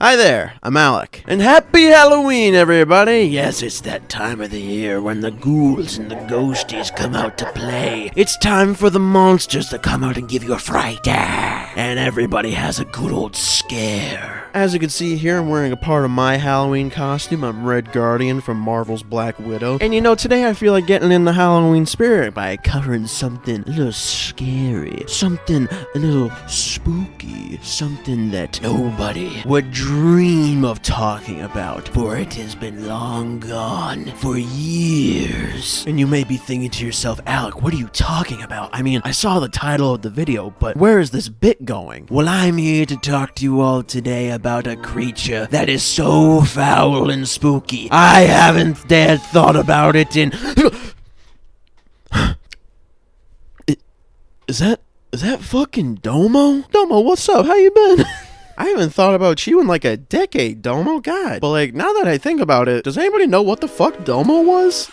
Hi there, I'm Alec. And happy Halloween, everybody! Yes, it's that time of the year when the ghouls and the ghosties come out to play. It's time for the monsters to come out and give you a fright. And everybody has a good old scare. As you can see here, I'm wearing a part of my Halloween costume. I'm Red Guardian from Marvel's Black Widow. And you know, today I feel like getting in the Halloween spirit by covering something a little scary, something a little spooky, something that nobody would dream of talking about, for it has been long gone for years. And you may be thinking to yourself, Alec, what are you talking about? I mean, I saw the title of the video, but where is this bit going? Well, I'm here to talk to you all today about a creature that is so foul and spooky, I haven't dared thought about it in... Is that fucking Domo? Domo, what's up? How you been? I haven't thought about you in like a decade, Domo. God. But like, now that I think about it, does anybody know what the fuck Domo was?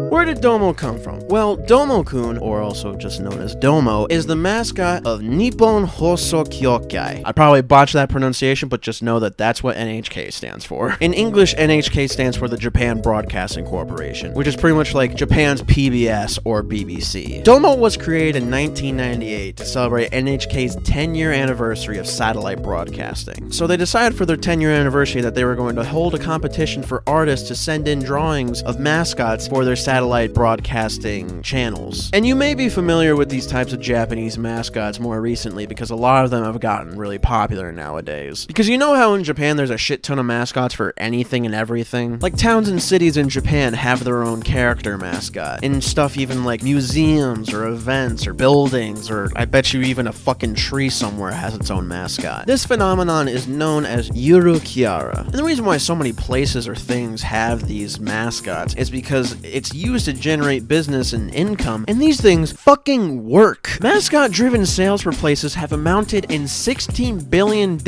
Where did Domo come from? Well, Domo-kun, or also just known as Domo, is the mascot of Nippon Hoso Kyokai. I probably botched that pronunciation, but just know that that's what NHK stands for. In English, NHK stands for the Japan Broadcasting Corporation, which is pretty much like Japan's PBS or BBC. Domo was created in 1998 to celebrate NHK's 10-year anniversary of satellite broadcasting. So they decided for their 10-year anniversary that they were going to hold a competition for artists to send in drawings of mascots for their satellite broadcasting channels. And you may be familiar with these types of Japanese mascots more recently because a lot of them have gotten really popular nowadays. Because you know how in Japan there's a shit ton of mascots for anything and everything? Like towns and cities in Japan have their own character mascot. And stuff even like museums or events or buildings, or I bet you even a fucking tree somewhere has its own mascot. This phenomenon is known as Yurukiara. And the reason why so many places or things have these mascots is because it's used to generate business and income, and these things fucking work. Mascot-driven sales for places have amounted in $16 billion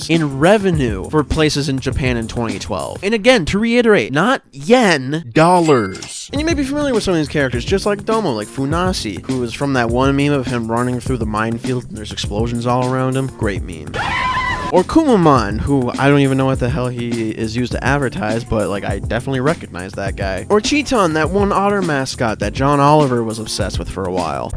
in revenue for places in Japan in 2012. And again, to reiterate, not yen, dollars. And you may be familiar with some of these characters, just like Domo, like Funasi, who is from that one meme of him running through the minefield and there's explosions all around him. Great meme. Or Kumamon, who I don't even know what the hell he is used to advertise, but like I definitely recognize that guy. Or Cheeton, that one otter mascot that John Oliver was obsessed with for a while.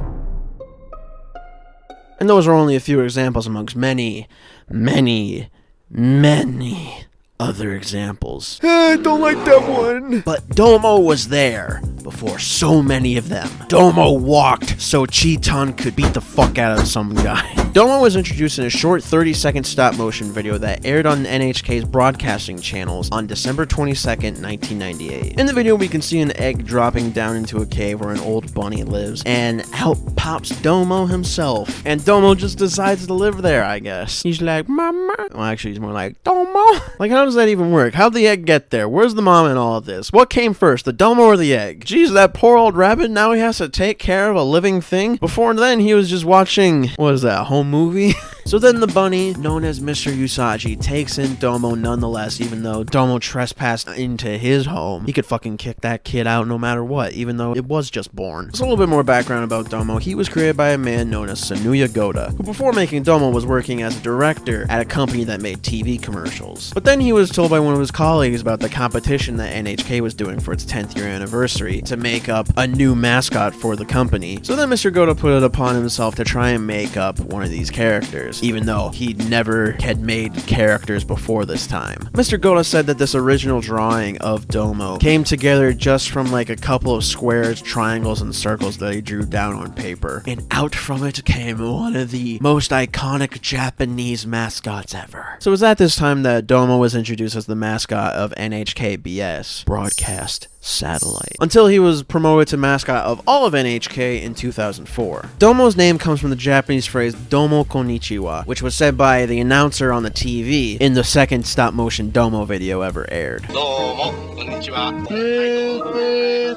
And those are only a few examples amongst many, many, many other examples. I don't like that one. But Domo was there before so many of them. Domo walked so Cheeton could beat the fuck out of some guy. Domo was introduced in a short 30-second stop-motion video that aired on NHK's broadcasting channels on December 22nd, 1998. In the video, we can see an egg dropping down into a cave where an old bunny lives, and out pops Domo himself. And Domo just decides to live there, I guess. He's like, Mama. Well, actually, he's more like, Domo? Like, how does that even work? How'd the egg get there? Where's the mom in all of this? What came first, the Domo or the egg? Jeez, that poor old rabbit, now he has to take care of a living thing? Before then, he was just watching, what is that, a home movie? So then the bunny, known as Mr. Usagi, takes in Domo nonetheless, even though Domo trespassed into his home. He could fucking kick that kid out no matter what, even though it was just born. So a little bit more background about Domo. He was created by a man known as Tsuneo Goda, who before making Domo was working as a director at a company that made TV commercials. But then he was told by one of his colleagues about the competition that NHK was doing for its 10th year anniversary to make up a new mascot for the company. So then Mr. Goda put it upon himself to try and make up one of these characters, even though he never had made characters before this time. Mr. Goda said that this original drawing of Domo came together just from like a couple of squares, triangles, and circles that he drew down on paper. And out from it came one of the most iconic Japanese mascots ever. So it was at this time that Domo was introduced as the mascot of NHK-BS, Broadcast Satellite, until he was promoted to mascot of all of NHK in 2004. Domo's name comes from the Japanese phrase Domo Konnichiwa, which was said by the announcer on the TV in the second stop-motion Domo video ever aired. Domo Konnichiwa.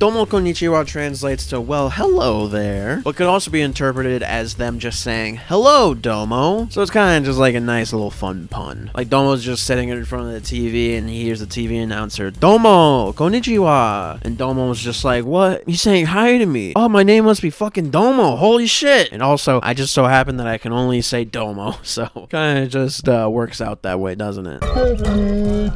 Domo Konnichiwa translates to, well, hello there, but could also be interpreted as them just saying, hello, Domo. So it's kind of just like a nice little fun pun. Like Domo's just sitting in front of the TV and he hears the TV announcer, Domo Konnichiwa. And Domo was just like, what? He's saying hi to me. Oh, my name must be fucking Domo. Holy shit. And also, I just so happen that I can only say Domo. So, kind of just works out that way, doesn't it?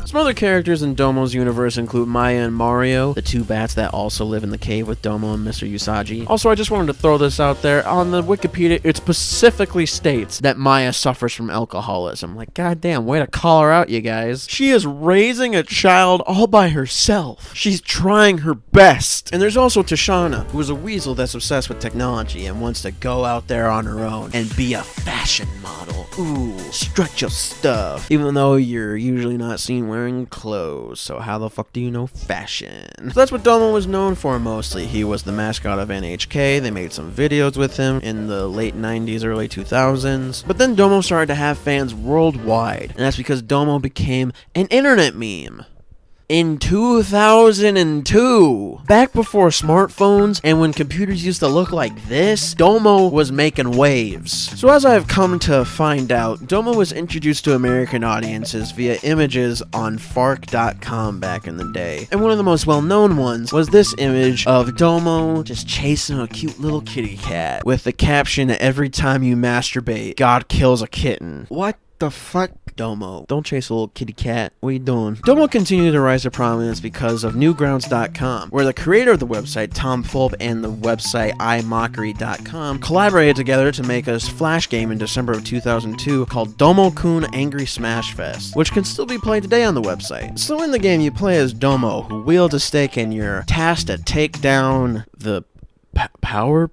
Some other characters in Domo's universe include Maya and Mario, the two bats that also live in the cave with Domo and Mr. Usagi. Also, I just wanted to throw this out there. On the Wikipedia, it specifically states that Maya suffers from alcoholism. Like, goddamn, way to call her out, you guys. She is raising a child all by herself. She's trying her best. And there's also Tashana, who is a weasel that's obsessed with technology and wants to go out there on her own and be a fashion model. Ooh, strut your stuff. Even though you're usually not seen wearing clothes, so how the fuck do you know fashion? So that's what Domo was known for mostly. He was the mascot of NHK. They made some videos with him in the late 90s, early 2000s. But then Domo started to have fans worldwide, and that's because Domo became an internet meme. In 2002, back before smartphones and when computers used to look like this, Domo was making waves. So as I have come to find out, Domo was introduced to American audiences via images on Fark.com back in the day. And one of the most well-known ones was this image of Domo just chasing a cute little kitty cat with the caption, "Every time you masturbate, God kills a kitten." What the fuck? Domo, don't chase a little kitty cat. What are you doing? Domo continued to rise to prominence because of Newgrounds.com, where the creator of the website, Tom Fulp, and the website imockery.com collaborated together to make a flash game in December of 2002 called Domo-kun Angry Smash Fest, which can still be played today on the website. So in the game, you play as Domo, who wields a stick, and you're tasked to take down the Powerpuff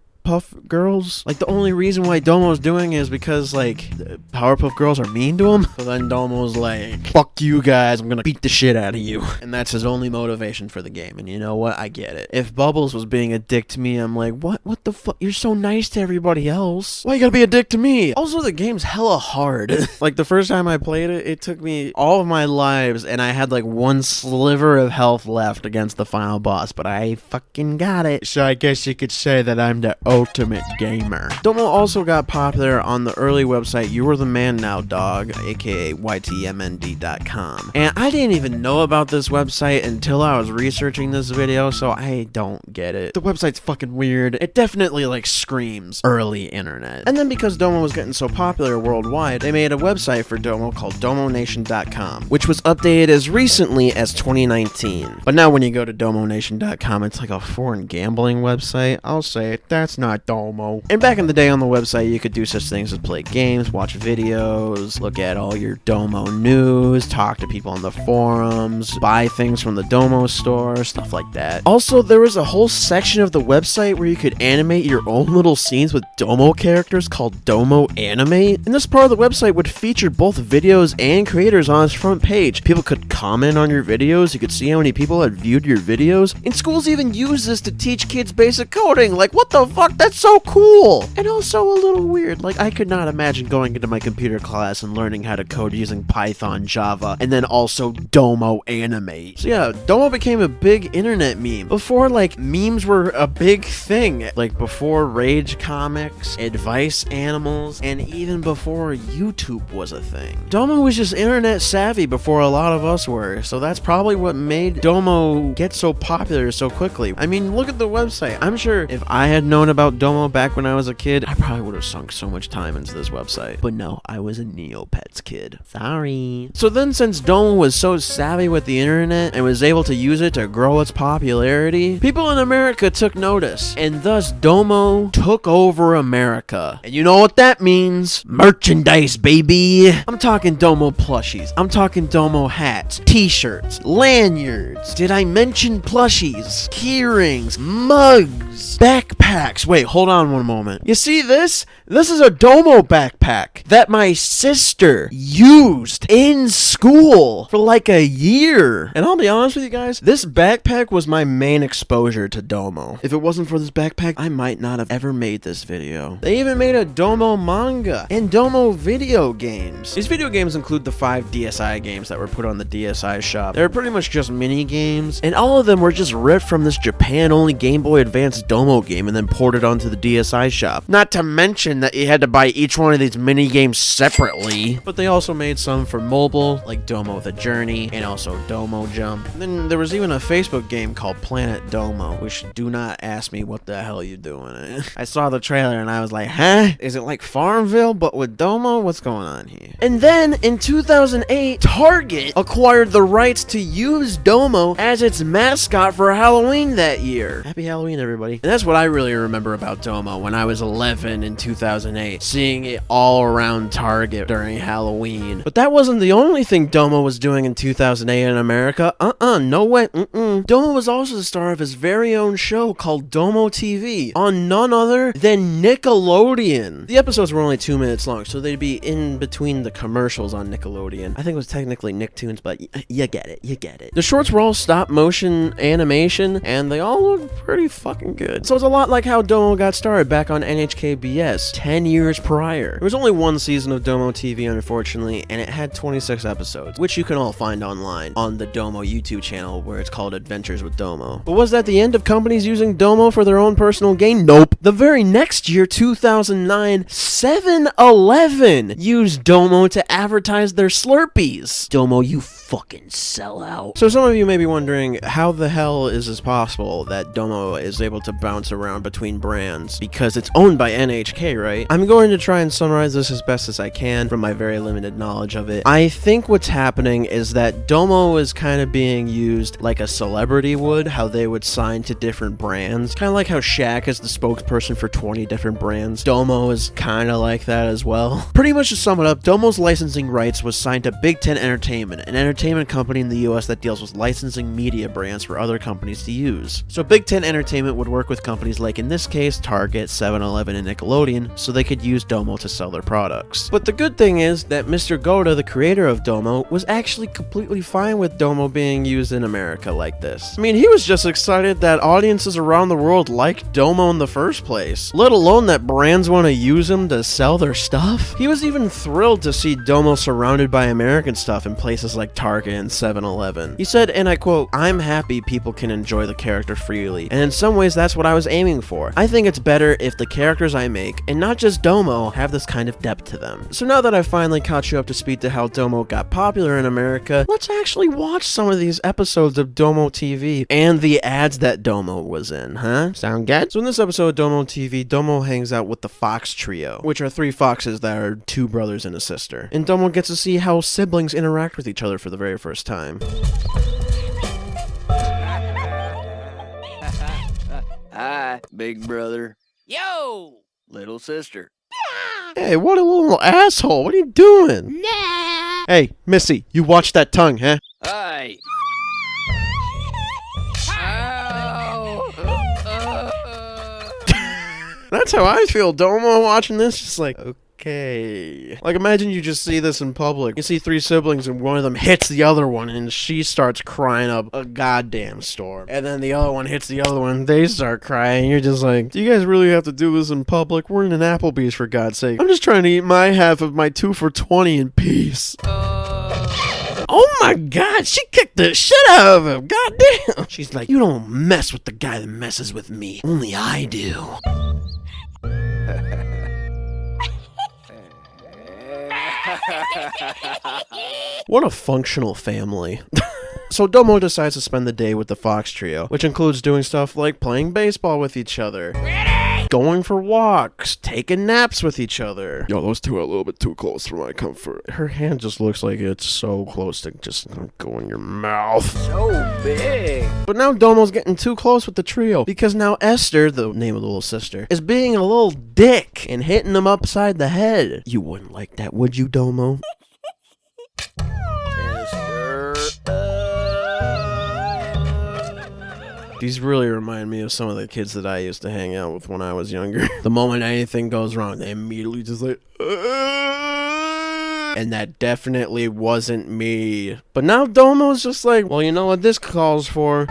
Girls. Like, the only reason why Domo's doing it is because, like, the Powerpuff Girls are mean to him. So then Domo's like, fuck you guys, I'm gonna beat the shit out of you. And that's his only motivation for the game. And you know what? I get it. If Bubbles was being a dick to me, I'm like, what the fuck? You're so nice to everybody else. Why you gotta be a dick to me? Also, the game's hella hard. Like, the first time I played it, it took me all of my lives, and I had, like, one sliver of health left against the final boss, but I fucking got it. So I guess you could say that I'm the ultimate gamer. Domo also got popular on the early website You Are the Man Now Dog, aka YTMND.com. And I didn't even know about this website until I was researching this video, so I don't get it. The website's fucking weird. It definitely, like, screams early internet. And then because Domo was getting so popular worldwide, they made a website for Domo called DomoNation.com, which was updated as recently as 2019. But now when you go to DomoNation.com, it's like a foreign gambling website. I'll say it, that's not Domo. And back in the day on the website, you could do such things as play games, watch videos, look at all your Domo news, talk to people on the forums, buy things from the Domo store, stuff like that. Also, there was a whole section of the website where you could animate your own little scenes with Domo characters called Domo Animate. And this part of the website would feature both videos and creators on its front page. People could comment on your videos, you could see how many people had viewed your videos, and schools even use this to teach kids basic coding. Like, what the fuck? That's so cool! And also a little weird. Like, I could not imagine going into my computer class and learning how to code using Python, Java, and then also Domo Animate. So yeah, Domo became a big internet meme. Before, like, memes were a big thing. Like, before Rage Comics, Advice Animals, and even before YouTube was a thing. Domo was just internet savvy before a lot of us were, so that's probably what made Domo get so popular so quickly. I mean, look at the website. I'm sure if I had known about Domo back when I was a kid, I probably would have sunk so much time into this website. But no, I was a Neopets kid. Sorry. So then, since Domo was so savvy with the internet and was able to use it to grow its popularity, people in America took notice, and thus Domo took over America. And you know what that means? Merchandise, baby! I'm talking Domo plushies. I'm talking Domo hats, t-shirts, lanyards. Did I mention plushies? Keyrings, mugs, backpacks. Wait, hold on one moment. You see this? This is a Domo backpack that my sister used in school for like a year. And I'll be honest with you guys, this backpack was my main exposure to Domo. If it wasn't for this backpack, I might not have ever made this video. They even made a Domo manga and Domo video games. These video games include the 5 DSi games that were put on the DSi shop. They're pretty much just mini games, and all of them were just ripped from this Japan-only Game Boy Advance Domo game and then ported ported onto the DSi shop. Not to mention that you had to buy each one of these mini games separately. But they also made some for mobile, like Domo the Journey, and also Domo Jump. And then there was even a Facebook game called Planet Domo, which do not ask me what the hell you doing. I saw the trailer and I was like, huh? Is it like Farmville but with Domo? What's going on here? And then in 2008, Target acquired the rights to use Domo as its mascot for Halloween that year. Happy Halloween, everybody. And that's what I really remember about Domo when I was 11 in 2008, seeing it all around Target during Halloween. But that wasn't the only thing Domo was doing in 2008 in America. No way. Domo was also the star of his very own show called Domo TV on none other than Nickelodeon. The episodes were only 2 minutes long, so they'd be in between the commercials on Nickelodeon. I think it was technically Nicktoons, but you get it, you get it. The shorts were all stop motion animation, and they all look pretty fucking good. So it's a lot like how Domo got started back on NHK BS 10 years prior. There was only one season of Domo TV, unfortunately, and it had 26 episodes, which you can all find online on the Domo YouTube channel, where it's called Adventures with Domo. But was that the end of companies using Domo for their own personal gain? Nope. The very next year, 2009, 7-Eleven used Domo to advertise their Slurpees. Domo, you fucking sellout. So some of you may be wondering, how the hell is this possible that Domo is able to bounce around between brands? Because it's owned by NHK, right? I'm going to try and summarize this as best as I can from my very limited knowledge of it. I think what's happening is that Domo is kind of being used like a celebrity would, how they would sign to different brands. Kind of like how Shaq is the spokesperson for 20 different brands. Domo is kind of like that as well. Pretty much to sum it up, Domo's licensing rights was signed to Big Ten Entertainment, an entertainment company in the US that deals with licensing media brands for other companies to use. So Big Ten Entertainment would work with companies like, in this case, Target, 7-Eleven, and Nickelodeon, so they could use Domo to sell their products. But the good thing is that Mr. Goda, the creator of Domo, was actually completely fine with Domo being used in America like this. I mean, he was just excited that audiences around the world liked Domo in the first place, let alone that brands want to use him to sell their stuff. He was even thrilled to see Domo surrounded by American stuff in places like Target and 7-Eleven. He said, and I quote, "I'm happy people can enjoy the character freely, and in some ways that's what I was aiming for. I think it's better if the characters I make, and not just Domo, have this kind of depth to them." So now that I've finally caught you up to speed to how Domo got popular in America, let's actually watch some of these episodes of Domo TV and the ads that Domo was in, huh? Sound good? So in this episode of Domo TV, Domo hangs out with the Fox Trio, which are 3 foxes that are 2 brothers and a sister. And Domo gets to see how siblings interact with each other for the very first time. Hi, big brother. Yo! Little sister. Hey, what a little asshole. What are you doing? Nah! Hey, Missy, you watch that tongue, huh? Hi. That's how I feel, Domo, watching this. Just like, okay. Like, imagine you just see this in public. You see 3 siblings and one of them hits the other one and she starts crying up a goddamn storm. And then the other one hits the other one, they start crying. You're just like, do you guys really have to do this in public? We're in an Applebee's, for God's sake. I'm just trying to eat my half of my 2 for $20 in peace. Oh my god, she kicked the shit out of him. Goddamn. She's like, you don't mess with the guy that messes with me. Only I do. What a functional family. So Domo decides to spend the day with the Fox Trio, which includes doing stuff like playing baseball with each other, going for walks, taking naps with each other. Yo, those 2 are a little bit too close for my comfort. Her hand just looks like it's so close to just go in your mouth. So big. But now Domo's getting too close with the trio, because now Esther, the name of the little sister, is being a little dick and hitting him upside the head. You wouldn't like that, would you, Domo? These really remind me of some of the kids that I used to hang out with when I was younger. The moment anything goes wrong, they immediately just like, and that definitely wasn't me. But now Domo's just like, well, you know what this calls for?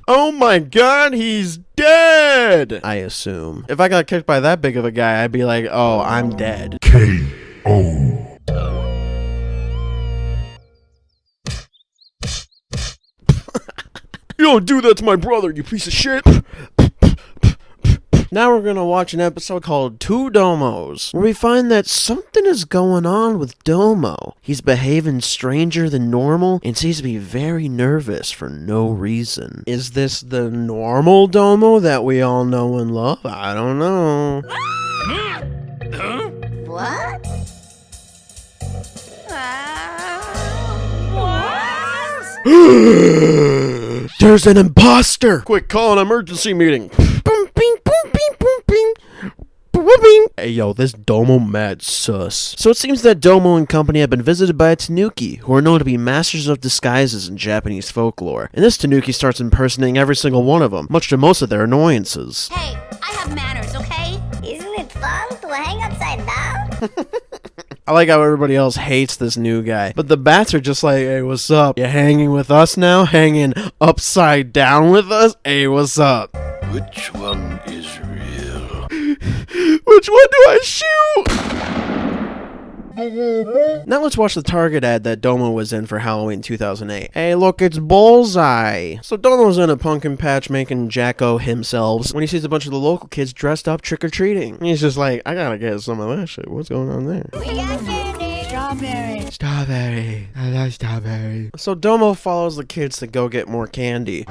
Oh my god, he's dead! I assume. If I got kicked by that big of a guy, I'd be like, oh, I'm dead. K.O. You don't do that to my brother, you piece of shit! Now we're gonna watch an episode called Two Domos, where we find that something is going on with Domo. He's behaving stranger than normal and seems to be very nervous for no reason. Is this the normal Domo that we all know and love? I don't know. What? There's an imposter! Quick, call an emergency meeting. Boom, bing, boom, bing, boom, bing. Boom. Hey yo, this Domo mad sus. So it seems that Domo and company have been visited by a Tanuki, who are known to be masters of disguises in Japanese folklore. And this Tanuki starts impersonating every single one of them, much to most of their annoyances. Hey, I have manners, okay? Isn't it fun to hang upside down? I like how everybody else hates this new guy. But the bats are just like, hey, what's up? You hanging with us now? Hanging upside down with us? Hey, what's up? Which one is real? Which one do I shoot? Now let's watch the Target ad that Domo was in for Halloween 2008. Hey, look, it's Bullseye. So Domo's in a pumpkin patch making Jacko himself when he sees a bunch of the local kids dressed up trick-or-treating. And he's just like, I gotta get some of that shit. What's going on there? We got candy. Strawberry. Strawberry. I love strawberry. So Domo follows the kids to go get more candy.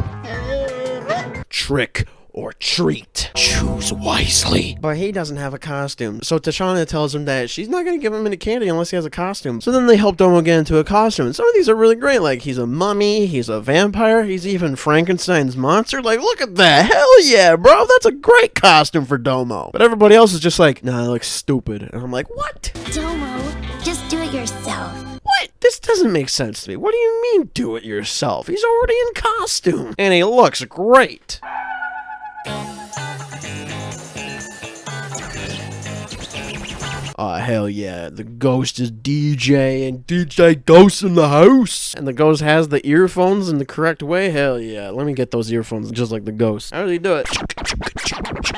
Trick or treat. Choose wisely. But he doesn't have a costume. So Tashana tells him that she's not going to give him any candy unless he has a costume. So then they help Domo get into a costume. And some of these are really great. Like, he's a mummy, he's a vampire, he's even Frankenstein's monster. Like, look at that. Hell yeah, bro. That's a great costume for Domo. But everybody else is just like, nah, that looks stupid. And I'm like, what? Domo, just do it yourself. What? This doesn't make sense to me. What do you mean, do it yourself? He's already in costume. And he looks great. Aw, hell yeah. The ghost is DJ and DJ Ghost in the house. And the ghost has the earphones in the correct way. Hell yeah. Let me get those earphones just like the ghost. How do he do it?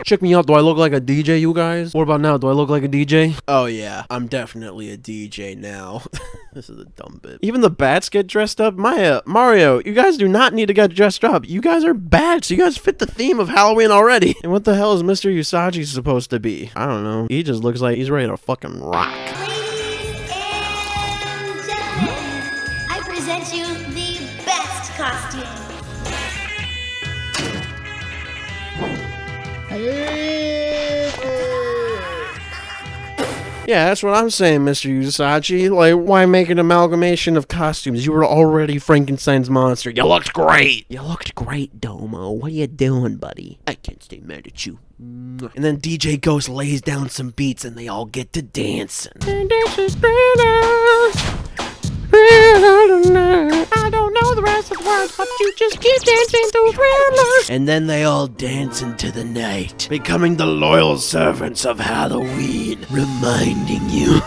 Check me out. Do I look like a DJ, you guys? What about now? Do I look like a DJ? Oh yeah. I'm definitely a DJ now. This is a dumb bit. Even the bats get dressed up. Mario, you guys do not need to get dressed up. You guys are bats. You guys fit the theme of Halloween already. And what the hell is Mr. Usagi supposed to be? I don't know. He just looks like he's ready to fucking rock. Ladies and gentlemen, I present you the best costume. Yeah, that's what I'm saying, Mr. Usagi. Like, why make an amalgamation of costumes? You were already Frankenstein's monster. You looked great. You looked great, Domo. What are you doing, buddy? I can't stay mad at you. And then DJ Ghost lays down some beats and they all get to dancing. I don't know the rest of the words, but you just keep dancing to Thriller. And then they all dance into the night, becoming the loyal servants of Halloween, reminding you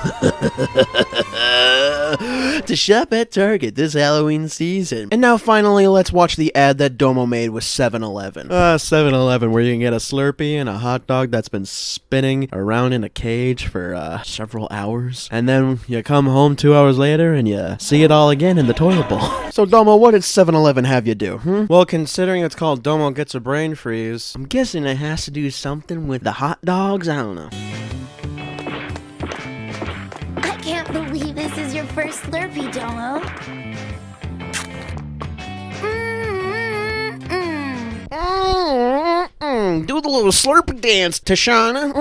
to shop at Target this Halloween season. And now finally, let's watch the ad that Domo made with 7-Eleven. 7-Eleven, where you can get a Slurpee and a hot dog that's been spinning around in a cage for several hours. And then you come home 2 hours later and you see it all again in the toilet bowl. So Domo, what did 7-Eleven have you do? Well, considering it's called Domo Gets a Brain Freeze, I'm guessing it has to do something with the hot dogs? I don't know. I can't believe this is your first Slurpee, Domo. Do the little Slurpee dance, Tashana.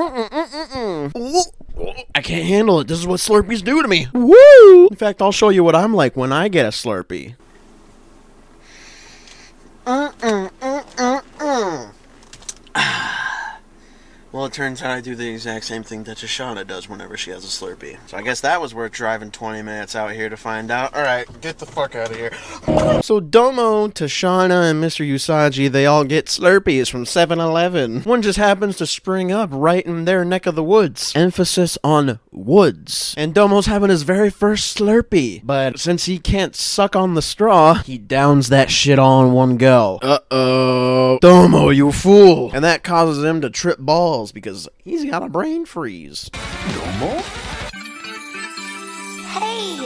I can't handle it. This is what Slurpees do to me. Woo! In fact, I'll show you what I'm like when I get a Slurpee. Well, it turns out I do the exact same thing that Tashana does whenever she has a Slurpee. So I guess that was worth driving 20 minutes out here to find out. Alright, get the fuck out of here. So Domo, Tashana, and Mr. Usagi, they all get Slurpees from 7-Eleven. One just happens to spring up right in their neck of the woods. Emphasis on woods. And Domo's having his very first Slurpee. But since he can't suck on the straw, he downs that shit all in one go. Uh-oh. Domo, you fool. And that causes him to trip balls because he's got a brain freeze. Domo? Hey!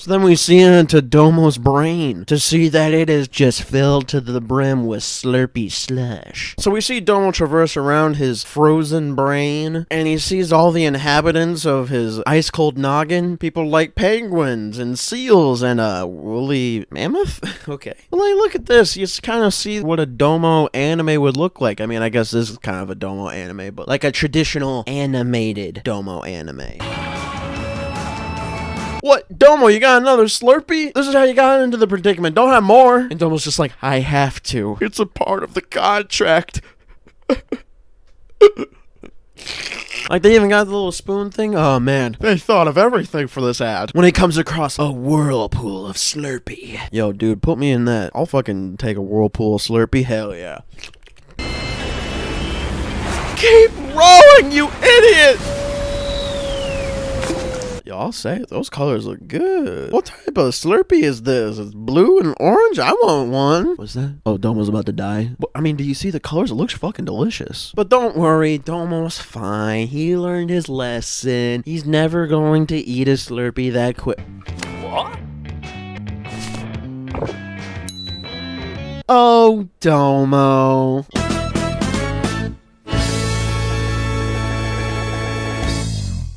So then we see into Domo's brain to see that it is just filled to the brim with Slurpee slush. So we see Domo traverse around his frozen brain, and he sees all the inhabitants of his ice-cold noggin. People like penguins and seals and a woolly mammoth? Okay. Well, like, look at this. You just kind of see what a Domo anime would look like. I mean, I guess this is kind of a Domo anime, but like a traditional animated Domo anime. What? Domo, you got another Slurpee? This is how you got into the predicament. Don't have more. And Domo's just like, I have to. It's a part of the contract. Like, they even got the little spoon thing? Oh, man. They thought of everything for this ad. When he comes across a whirlpool of Slurpee. Yo, dude, put me in that. I'll fucking take a whirlpool of Slurpee. Hell yeah. Keep rolling, you idiot! Yo, I'll say it. Those colors look good. What type of Slurpee is this? It's blue and orange? I want one. What's that? Oh, Domo's about to die. But, I mean, do you see the colors? It looks fucking delicious. But don't worry, Domo's fine. He learned his lesson. He's never going to eat a Slurpee that quick. What? Oh, Domo.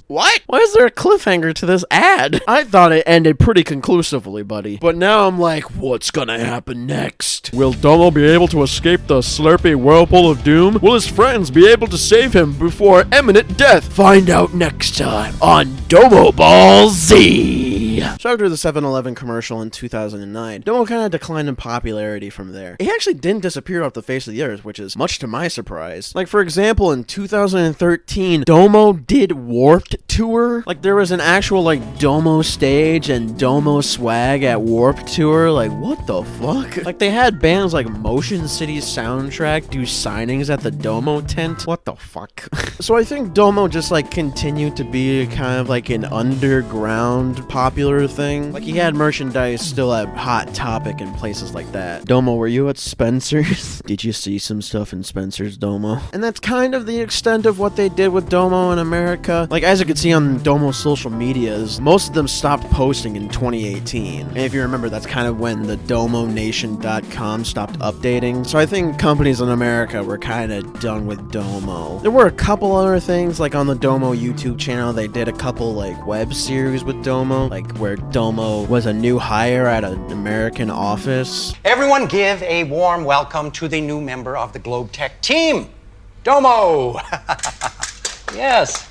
What? Why is there a cliffhanger to this ad? I thought it ended pretty conclusively, buddy. But now I'm like, what's gonna happen next? Will Domo be able to escape the Slurpee whirlpool of doom? Will his friends be able to save him before imminent death? Find out next time on Domo Ball Z. So after the 7-Eleven commercial in 2009, Domo kind of declined in popularity from there. He actually didn't disappear off the face of the earth, which is much to my surprise. Like, for example, in 2013, Domo did Warped Tour. Like, there was an actual, like, Domo stage and Domo swag at Warped Tour. Like, what the fuck? Like, they had bands like Motion City Soundtrack do signings at the Domo tent. What the fuck? So I think Domo just, like, continued to be kind of like an underground popular thing. Like, he had merchandise still at Hot Topic and places like that. Domo, were you at Spencer's? Did you see some stuff in Spencer's, Domo? And that's kind of the extent of what they did with Domo in America. Like, as you can see on Domo's social medias, most of them stopped posting in 2018. And if you remember, that's kind of when the DomoNation.com stopped updating. So I think companies in America were kind of done with Domo. There were a couple other things, like on the Domo YouTube channel, they did a couple like web series with Domo, like where Domo was a new hire at an American office. Everyone give a warm welcome to the new member of the Globe Tech team, Domo. Yes.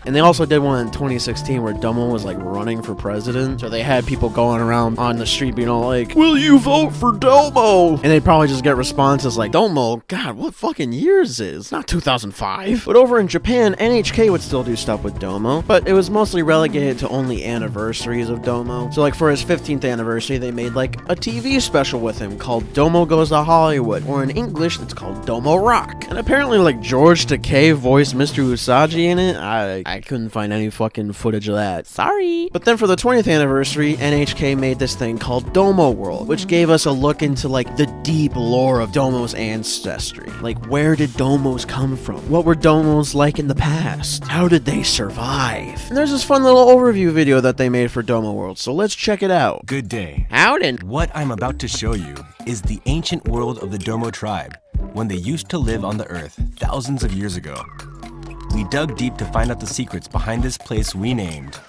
And they also did one in 2016 where Domo was like running for president. So they had people going around on the street being all like, will you vote for Domo? And they'd probably just get responses like, Domo, God, what fucking year is this? It's not 2005. But over in Japan, NHK would still do stuff with Domo, but it was mostly relegated to only anniversaries of Domo. So like for his 15th anniversary, they made like a TV special with him called Domo Goes to Hollywood, or in English, it's called Domo Rock. And apparently like George Takei voiced Mr. Usagi in it. I couldn't find any fucking footage of that. Sorry. But then for the 20th anniversary, NHK made this thing called Domo World, which gave us a look into like the deep lore of Domo's ancestry. Like, where did Domos come from? What were Domos like in the past? How did they survive? And there's this fun little overview video that they made for Domo World, so let's check it out. Good day. Howden. What I'm about to show you is the ancient world of the Domo tribe, when they used to live on the earth thousands of years ago. We dug deep to find out the secrets behind this place we named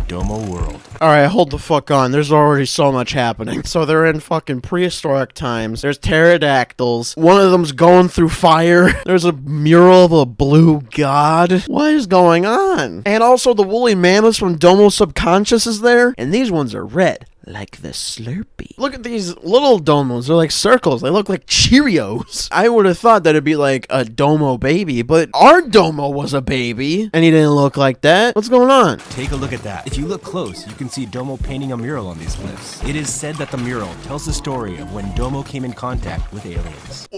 Domo World. Alright, hold the fuck on. There's already so much happening. So they're in fucking prehistoric times. There's pterodactyls. One of them's going through fire. There's a mural of a blue god. What is going on? And also the woolly mammoths from Domo Subconscious is there. And these ones are red. Like the Slurpee. Look at these little Domos. They're like circles. They look like Cheerios. I would have thought that it'd be like a Domo baby, but our Domo was a baby, and he didn't look like that. What's going on? Take a look at that. If you look close, you can see Domo painting a mural on these cliffs. It is said that the mural tells the story of when Domo came in contact with aliens.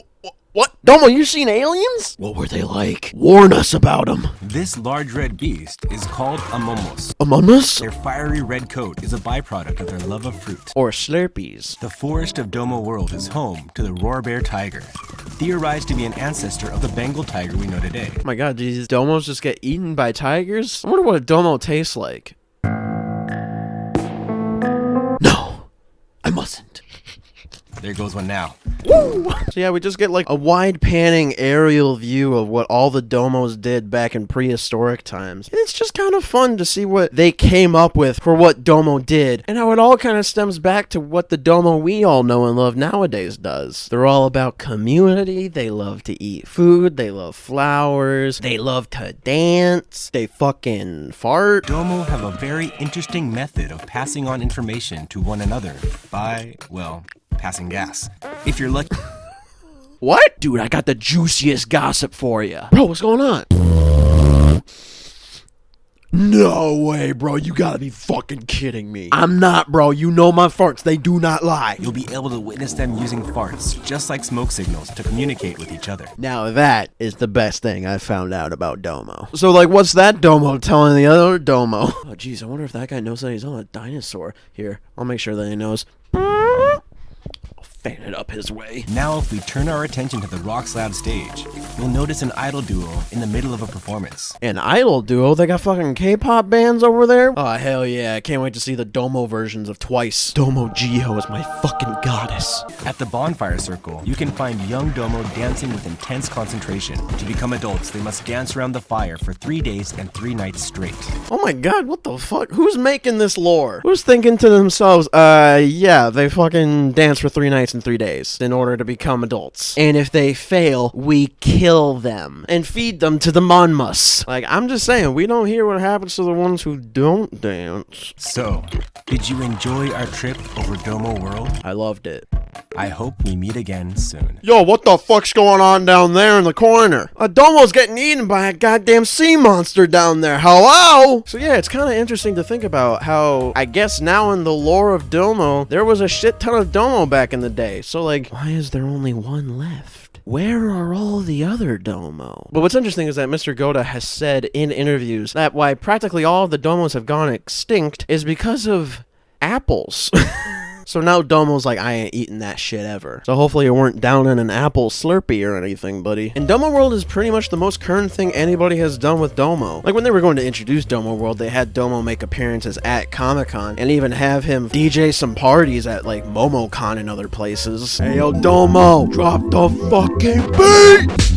What? Domo, you seen aliens? What were they like? Warn us about them. This large red beast is called a momos. Among Us? Their fiery red coat is a byproduct of their love of fruit. Or Slurpees. The forest of Domo World is home to the roar bear tiger, theorized to be an ancestor of the Bengal tiger we know today. Oh my god, do these Domos just get eaten by tigers? I wonder what a Domo tastes like. mustn't. There goes one now. Woo! So yeah, we just get like a wide panning aerial view of what all the domos did back in prehistoric times. And it's just kind of fun to see what they came up with for what Domo did, and how it all kind of stems back to what the Domo we all know and love nowadays does. They're all about community, they love to eat food, they love flowers, they love to dance, they fucking fart. Domo have a very interesting method of passing on information to one another by, well, passing gas. If you're lucky. What? Dude, I got the juiciest gossip for you. Bro, what's going on? No way, bro. You gotta be fucking kidding me. I'm not, bro. You know my farts. They do not lie. You'll be able to witness them using farts, just like smoke signals, to communicate with each other. Now that is the best thing I found out about Domo. So, like, what's that Domo telling the other Domo? Oh, jeez, I wonder if that guy knows that he's on a dinosaur. Here, I'll make sure that he knows. Fan it up his way. Now, if we turn our attention to the rock slab stage, you'll notice an idol duo in the middle of a performance. An idol duo? They got fucking K-pop bands over there? Oh, hell yeah. I can't wait to see the Domo versions of Twice. Domo Jiho is my fucking goddess. At the bonfire circle, you can find young Domo dancing with intense concentration. To become adults, they must dance around the fire for 3 days and 3 nights straight. Oh my god, what the fuck? Who's making this lore? Who's thinking to themselves, yeah, they fucking dance for 3 nights and 3 days in order to become adults. And if they fail, we kill them and feed them to the monmus. Like, I'm just saying, we don't hear what happens to the ones who don't dance. So, did you enjoy our trip over Domo World? I loved it. I hope we meet again soon. Yo, what the fuck's going on down there in the corner? A Domo's getting eaten by a goddamn sea monster down there. Hello? So yeah, it's kind of interesting to think about how, I guess now in the lore of Domo, there was a shit ton of Domo back in the day. So like, why is there only one left? Where are all the other Domo? But what's interesting is that Mr. Goda has said in interviews that why practically all of the Domos have gone extinct is because of apples. So now Domo's like, I ain't eating that shit ever. So hopefully you weren't down in an apple Slurpee or anything, buddy. And Domo World is pretty much the most current thing anybody has done with Domo. Like when they were going to introduce Domo World, they had Domo make appearances at Comic-Con and even have him DJ some parties at like Momo-con and other places. Hey yo, Domo, drop the fucking beat!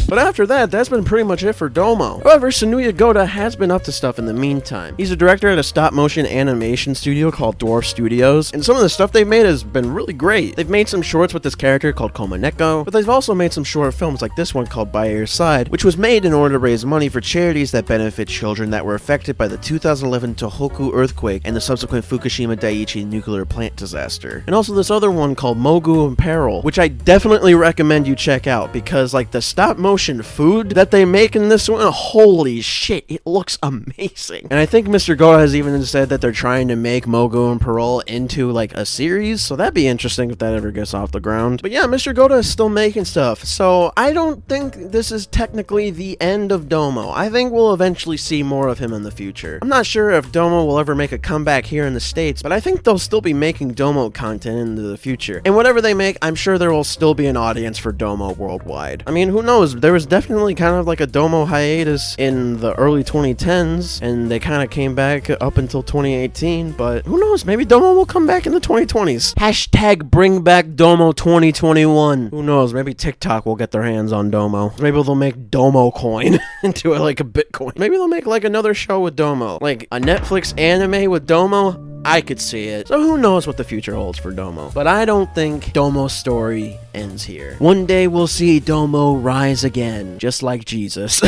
But after that, that's been pretty much it for Domo. However, Tsuneo Goda has been up to stuff in the meantime. He's a director at a stop-motion animation studio called Dwarf Studios, and some of the stuff they've made has been really great. They've made some shorts with this character called Komaneko, but they've also made some short films like this one called By Your Side, which was made in order to raise money for charities that benefit children that were affected by the 2011 Tohoku earthquake and the subsequent Fukushima Daiichi nuclear plant disaster. And also this other one called Mogu in Peril, which I definitely recommend you check out, because like the stop-motion food that they make in this one, holy shit, it looks amazing. And I think Mr. Goda has even said that they're trying to make Mogu and Parole into like a series, so that'd be interesting if that ever gets off the ground. But yeah, Mr. Goda is still making stuff, so I don't think this is technically the end of Domo. I think we'll eventually see more of him in the future. I'm not sure if Domo will ever make a comeback here in the States, but I think they'll still be making Domo content into the future. And whatever they make, I'm sure there will still be an audience for Domo worldwide. I mean, who knows? There was definitely kind of like a Domo hiatus in the early 2010s, and they kind of came back up until 2018, but who knows? Maybe Domo will come back in the 2020s. Hashtag bring back Domo 2021. Who knows? Maybe TikTok will get their hands on Domo. Maybe they'll make Domo coin into like a Bitcoin. Maybe they'll make like another show with Domo. Like a Netflix anime with Domo. I could see it. So who knows what the future holds for Domo. But I don't think Domo's story ends here. One day we'll see Domo rise again, just like Jesus.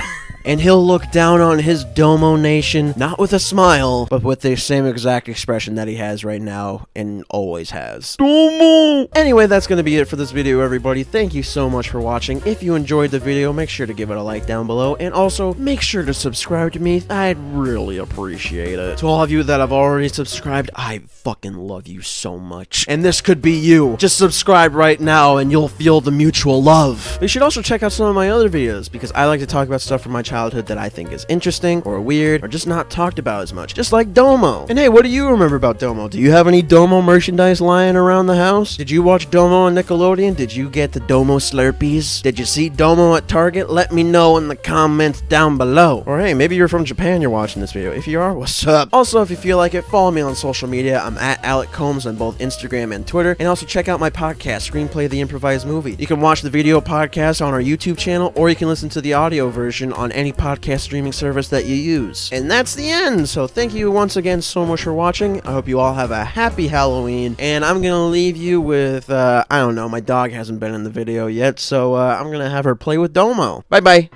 And he'll look down on his Domo nation, not with a smile, but with the same exact expression that he has right now, and always has. Domo! Anyway, that's gonna be it for this video, everybody. Thank you so much for watching. If you enjoyed the video, make sure to give it a like down below, and also, make sure to subscribe to me. I'd really appreciate it. To all of you that have already subscribed, I fucking love you so much. And this could be you. Just subscribe right now, and you'll feel the mutual love. You should also check out some of my other videos, because I like to talk about stuff from my childhood childhood that I think is interesting or weird or just not talked about as much, just like Domo. And hey, what do you remember about Domo? Do you have any Domo merchandise lying around the house? Did you watch Domo on Nickelodeon? Did you get the Domo Slurpees? Did you see Domo at Target? Let me know in the comments down below. Or hey, maybe you're from Japan, you're watching this video. If you are, what's up? Also, if you feel like it, follow me on social media. I'm at Alec Combs on both Instagram and Twitter. And also check out my podcast, Screenplay the Improvised Movie. You can watch the video podcast on our YouTube channel, or you can listen to the audio version on any podcast streaming service that you use. And that's the end. So thank you once again so much for watching. I hope you all have a happy Halloween. And I'm gonna leave you with, I don't know, my dog hasn't been in the video yet, so I'm gonna have her play with Domo. Bye-bye.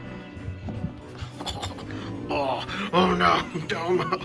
Oh no, Domo.